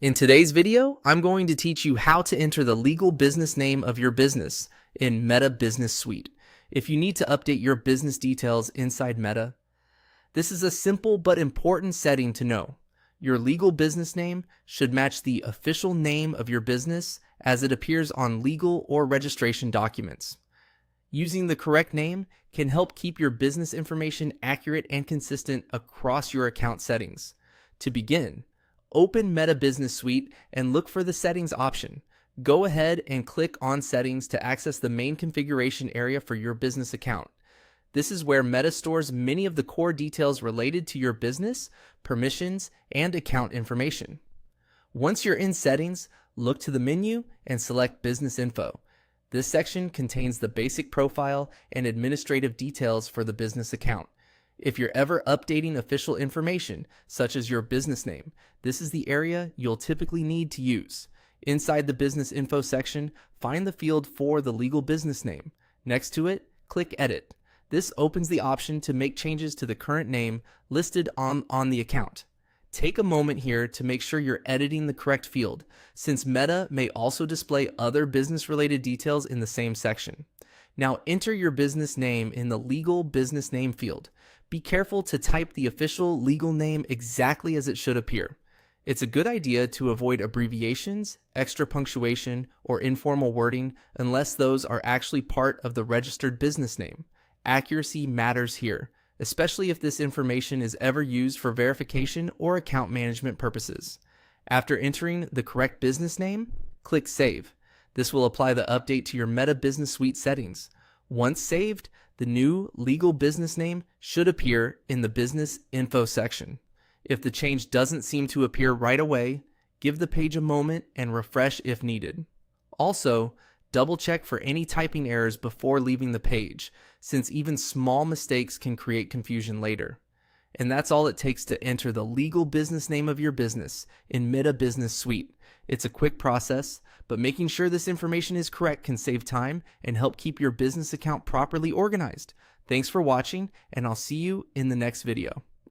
In today's video, I'm going to teach you how to enter the legal business name of your business in Meta Business Suite. If you need to update your business details inside Meta, this is a simple but important setting to know. Your legal business name should match the official name of your business as it appears on legal or registration documents. Using the correct name can help keep your business information accurate and consistent across your account settings. To begin, open Meta Business Suite and look for the Settings option. Go ahead and click on Settings to access the main configuration area for your business account. This is where Meta stores many of the core details related to your business, permissions, and account information. Once you're in Settings, look to the menu and select Business Info. This section contains the basic profile and administrative details for the business account. If you're ever updating official information, such as your business name, this is the area you'll typically need to use. Inside the Business Info section, find the field for the legal business name. Next to it, click Edit. This opens the option to make changes to the current name listed on the account. Take a moment here to make sure you're editing the correct field, since Meta may also display other business-related details in the same section. Now enter your business name in the Legal Business Name field. Be careful to type the official legal name exactly as it should appear. It's a good idea to avoid abbreviations, extra punctuation, or informal wording unless those are actually part of the registered business name. Accuracy matters here, especially if this information is ever used for verification or account management purposes. After entering the correct business name, click Save. This will apply the update to your Meta Business Suite settings. Once saved, the new legal business name should appear in the Business Info section. If the change doesn't seem to appear right away, give the page a moment and refresh if needed. Also, double check for any typing errors before leaving the page, since even small mistakes can create confusion later. And that's all it takes to enter the legal business name of your business in Meta Business Suite. It's a quick process, but making sure this information is correct can save time and help keep your business account properly organized. Thanks for watching, and I'll see you in the next video.